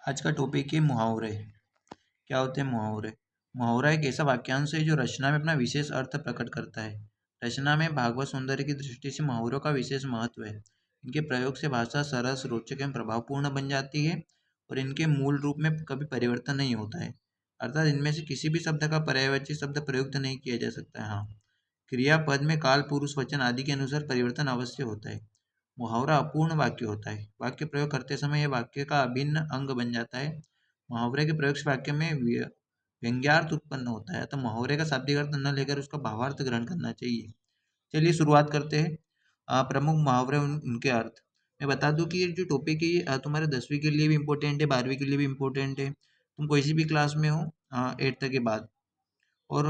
आज का टॉपिक है मुहावरे। क्या होते हैं मुहावरे? मुहावरा एक ऐसा वाक्यांश है जो रचना में अपना विशेष अर्थ प्रकट करता है। रचना में भागवत सौंदर्य की दृष्टि से मुहावरों का विशेष महत्व है। इनके प्रयोग से भाषा सरस, रोचक एवं प्रभावपूर्ण बन जाती है और इनके मूल रूप में कभी परिवर्तन नहीं होता है। अर्थात इनमें से किसी भी शब्द का पर्यायवाची शब्द प्रयुक्त नहीं किया जा सकता है। हाँ, क्रियापद में काल, पुरुष, वचन आदि के अनुसार परिवर्तन अवश्य होता है। मुहावरा अपूर्ण वाक्य होता है। वाक्य प्रयोग करते समय यह वाक्य का अभिन्न अंग बन जाता है। मुहावरे के प्रयोग से वाक्य में व्यंग्यार्थ उत्पन्न होता है, अतः मुहावरे का शाब्दिक अर्थ न लेकर उसका भावार्थ ग्रहण करना चाहिए। चलिए शुरुआत करते हैं। प्रमुख मुहावरे, उनके अर्थ। मैं बता दूं कि ये जो टॉपिक है ये तुम्हारे 10वीं के लिए भी इम्पोर्टेंट है, 12वीं के लिए भी इम्पोर्टेंट है। तुम कोई सी भी क्लास में हो 8th के बाद, और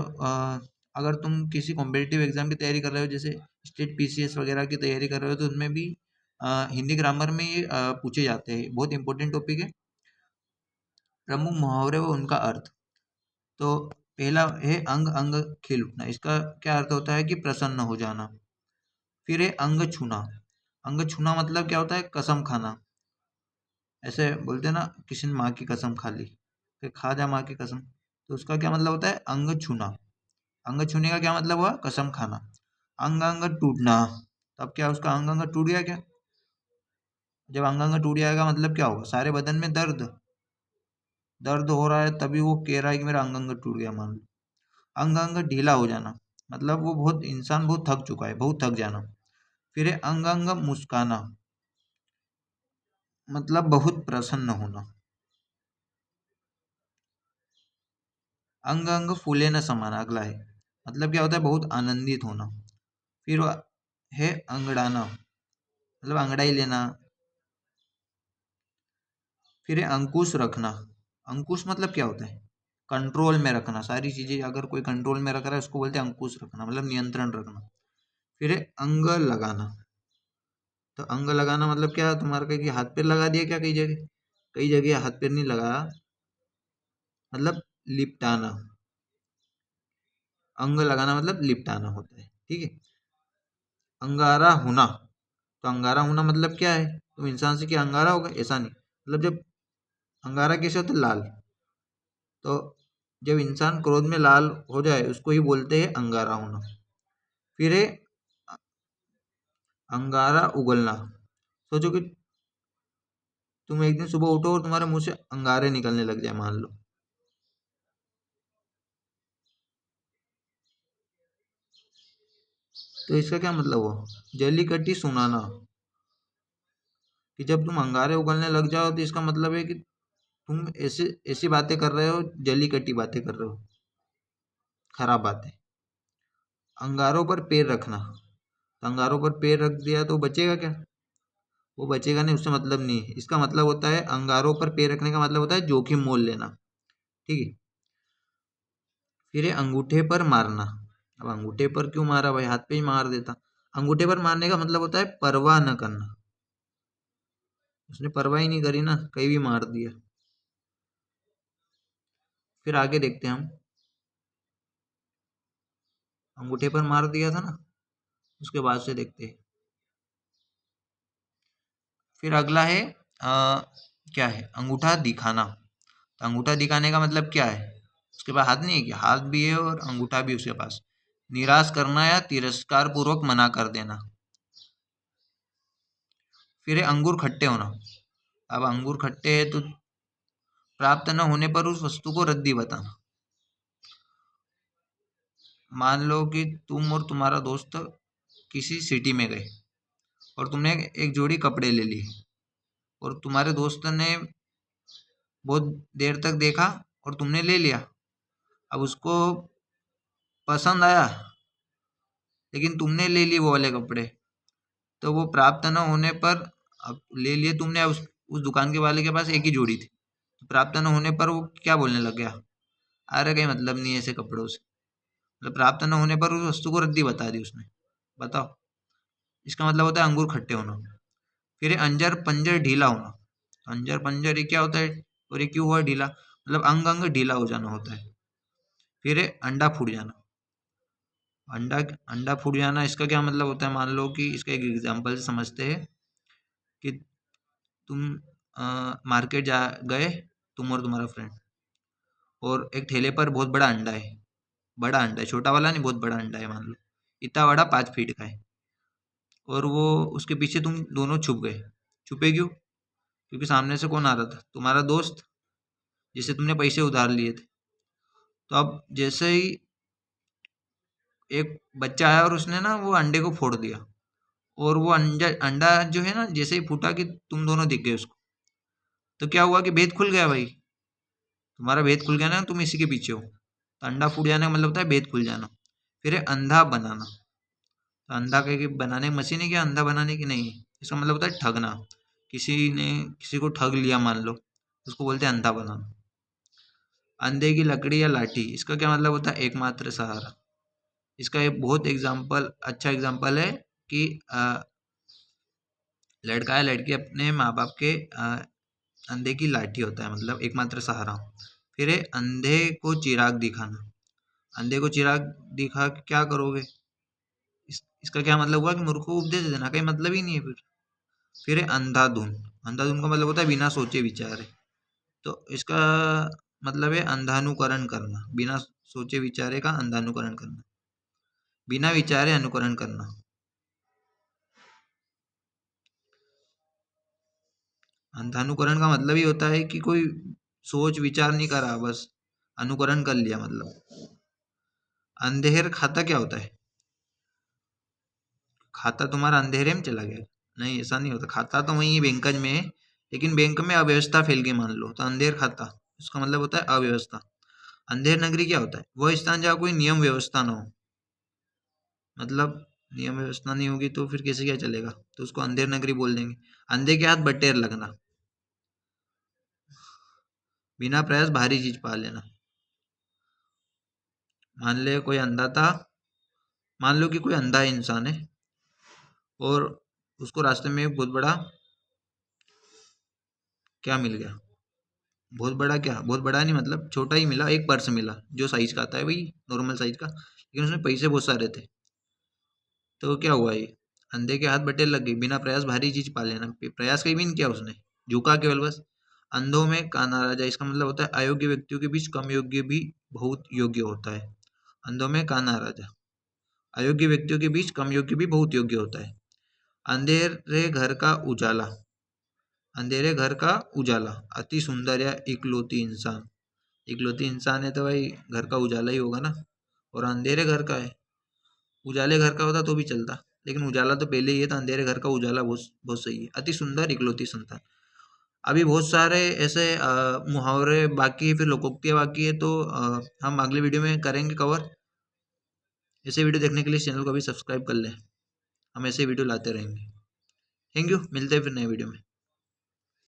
अगर तुम किसी कॉम्पिटिटिव एग्जाम की तैयारी कर रहे हो, जैसे स्टेट पीसीएस वगैरह की तैयारी कर रहे हो, तो उनमें भी हिंदी ग्रामर में ये पूछे जाते हैं। बहुत इंपॉर्टेंट टॉपिक है। प्रमुख मुहावरे व उनका अर्थ। तो पहला है अंग अंग खिल उठना। इसका क्या अर्थ होता है कि प्रसन्न हो जाना। फिर है अंग छूना। अंग छूना मतलब क्या होता है? कसम खाना। ऐसे बोलते हैं ना, किसी ने माँ की कसम खा ली, फिर खा जा माँ की कसम, तो उसका क्या मतलब होता है? अंग छूना। अंग छूने का क्या मतलब हुआ? कसम खाना। अंग अंग टूटना, तब क्या उसका अंग अंग टूट गया क्या? जब अंग अंग टूट जाएगा मतलब क्या होगा? सारे बदन में दर्द दर्द हो रहा है, तभी वो कह रहा है कि मेरा अंग अंग टूट गया, मान लो। अंग अंग ढीला हो जाना, मतलब वो बहुत इंसान बहुत थक चुका है, बहुत थक जाना। फिर है अंग अंग मुस्काना, मतलब बहुत प्रसन्न होना। अंग अंग फूले न समाना, अगला है, मतलब क्या होता है? बहुत आनंदित होना। फिर है अंगड़ाना, मतलब अंगड़ाई लेना। फिर है अंकुश रखना। अंकुश मतलब क्या होता है? कंट्रोल में रखना। सारी चीजें अगर कोई कंट्रोल में रख रहा है उसको बोलते हैं अंकुश रखना, मतलब नियंत्रण रखना। फिर है अंग लगाना। तो अंग लगाना मतलब क्या? तुम्हारा कहीं कि हाथ पैर लगा दिया क्या? कई जगह, कई जगह हाथ पैर नहीं लगाया, मतलब लिपटाना। अंग लगाना मतलब लिपटाना होता है, ठीक है। अंगारा होना। तो अंगारा होना मतलब क्या है? तुम इंसान से क्या अंगारा होगा? ऐसा नहीं, मतलब जब अंगारा कैसे होता है? लाल। तो जब इंसान क्रोध में लाल हो जाए उसको ही बोलते हैं अंगारा होना। फिर है अंगारा उगलना। सोचो कि तुम एक दिन सुबह उठो और तुम्हारे मुंह से अंगारे निकलने लग जाए, मान लो, तो इसका क्या मतलब हुआ? जली कटी सुनाना, कि जब तुम अंगारे उगलने लग जाओ तो इसका मतलब है कि तुम ऐसे ऐसी बातें कर रहे हो, जली कटी बातें कर रहे हो, खराब बातें। अंगारों पर पैर रखना। तो अंगारों पर पैर रख दिया तो बचेगा क्या? वो बचेगा नहीं, उससे मतलब नहीं है। इसका मतलब होता है, अंगारों पर पैर रखने का मतलब होता है जोखिम मोल लेना, ठीक है। फिर है अंगूठे पर मारना। अब अंगूठे पर क्यों मारा भाई? हाथ पे ही मार देता। अंगूठे पर मारने का मतलब होता है परवाह न करना। उसने परवाह ही नहीं करी ना, कहीं भी मार दिया। फिर आगे देखते हैं हम। अंगूठे पर मार दिया था ना, उसके बाद से देखते हैं। फिर अगला है क्या है? अंगूठा दिखाना। तो अंगूठा दिखाने का मतलब क्या है? उसके पास हाथ नहीं है क्या? हाथ भी है और अंगूठा भी उसके पास। निराश करना या तिरस्कार पूर्वक मना कर देना। फिर है अंगूर खट्टे होना। अब अंगूर खट्टे हैं तो प्राप्त न होने पर उस वस्तु को रद्दी बताना। मान लो कि तुम और तुम्हारा दोस्त किसी सिटी में गए और तुमने एक जोड़ी कपड़े ले लिए, और तुम्हारे दोस्त ने बहुत देर तक देखा और तुमने ले लिया। अब उसको पसंद आया, लेकिन तुमने ले लिए वो वाले कपड़े, तो वो प्राप्त न होने पर, अब ले लिए तुमने, उस दुकान के वाले के पास एक ही जोड़ी थी, तो प्राप्त न होने पर वो क्या बोलने लग गया? अरे कहीं मतलब नहीं है ऐसे कपड़ों से। मतलब प्राप्त न होने पर उस वस्तु को रद्दी बता दी उसने। बताओ, इसका मतलब होता है अंगूर खट्टे होना। फिर है अंजर पंजर ढीला होना। अंजर पंजर ये क्या होता है और ये क्यों हुआ ढीला? मतलब अंग अंग ढीला हो जाना होता है। फिर है अंडा फूट जाना। अंडा अंडा फूट जाना, इसका क्या मतलब होता है? मान लो कि इसका एक एग्जांपल से समझते हैं कि तुम मार्केट जा गए तुम और तुम्हारा फ्रेंड, और एक ठेले पर बहुत बड़ा अंडा है, बड़ा अंडा है, छोटा वाला नहीं, बहुत बड़ा अंडा है, मान लो इतना बड़ा 5 फीट का है, और वो उसके पीछे तुम दोनों छुप गए। छुपे क्यों? क्योंकि सामने से कौन आ रहा था? तुम्हारा दोस्त, जिसे तुमने पैसे उधार लिए थे। तो अब जैसे ही एक बच्चा आया और उसने ना वो अंडे को फोड़ दिया, और वो अंडा अंडा जो है ना, जैसे ही फूटा कि तुम दोनों दिख गए उसको, तो क्या हुआ कि भेद खुल गया भाई, तुम्हारा भेद खुल गया ना, तुम इसी के पीछे हो। तो अंडा फूट जाने का मतलब होता है भेद खुल जाना। फिर है अंधा बनाना। तो अंधा के बनाने की मशीन है क्या अंधा बनाने की? नहीं, इसका मतलब होता है ठगना। किसी ने किसी को ठग लिया मान लो, उसको बोलते हैं अंधा बनाना। अंधे की लकड़ी या लाठी, इसका क्या मतलब होता है? एकमात्र सहारा। इसका एक बहुत अच्छा एग्जाम्पल है कि लड़का या लड़की अपने माँ बाप के अंधे की लाठी होता है, मतलब एकमात्र सहारा। फिर है अंधे को चिराग दिखाना। अंधे को चिराग दिखा के क्या करोगे? इसका क्या मतलब हुआ कि मूर्ख को उपदेश देना, कहीं मतलब ही नहीं है फिर है अंधाधुन। अंधाधुन का मतलब होता है बिना सोचे विचारे। तो इसका मतलब है अंधानुकरण करना, बिना सोचे विचारे का अंधानुकरण करना, बिना विचारे अनुकरण करना। अंधानुकरण का मतलब ही होता है कि कोई सोच विचार नहीं करा, बस अनुकरण कर लिया। मतलब अंधेर खाता क्या होता है? खाता तुम्हारा अंधेरे में चला गया? नहीं, ऐसा नहीं होता। खाता तो वही बैंकज में है, लेकिन बैंक में अव्यवस्था फैल गई मान लो, तो अंधेर खाता, उसका मतलब होता है अव्यवस्था। अंधेर नगरी क्या होता है? वह स्थान जहाँ कोई नियम व्यवस्था ना हो। मतलब नियम व्यवस्था नहीं होगी तो फिर कैसे क्या चलेगा? तो उसको अंधेर नगरी बोल देंगे। अंधे के हाथ बटेर लगना, बिना प्रयास भारी चीज पा लेना। मान ले कोई अंधा था, मान लो कि कोई अंधा इंसान है और उसको रास्ते में एक बहुत बड़ा क्या मिल गया। बहुत बड़ा क्या, बहुत बड़ा नहीं, मतलब छोटा ही मिला, एक पर्स मिला जो साइज का आता है वही नॉर्मल साइज का, लेकिन उसमें पैसे बहुत सारे थे। तो क्या हुआ, ये अंधे के हाथ बटेर लग गई, बिना प्रयास भारी चीज पा लेना। प्रयास कहीं भी नहीं किया उसने, झुका केवल बस। अंधों में काना राजा, इसका मतलब होता है अयोग्य व्यक्तियों के बीच कम योग्य भी बहुत योग्य होता है। अंधों में काना राजा, अयोग्य व्यक्तियों के बीच कम योग्य भी बहुत योग्य होता है। अंधेरे घर का उजाला, अंधेरे घर का उजाला, अति सुंदर या इकलौती इंसान। इकलौती इंसान है तो भाई घर का उजाला ही होगा ना, और अंधेरे घर का है। उजाले घर का होता तो भी चलता, लेकिन उजाला तो पहले ही है, तो अंधेरे घर का उजाला बहुत बहुत सही है। अति सुंदर इकलौती संतान। अभी बहुत सारे ऐसे मुहावरे बाकी है, फिर लोकोक्तियाँ बाकी है, तो हम अगले वीडियो में करेंगे कवर। ऐसे वीडियो देखने के लिए चैनल को अभी सब्सक्राइब कर लें, हम ऐसे वीडियो लाते रहेंगे। थैंक यू, मिलते हैं फिर नए वीडियो में।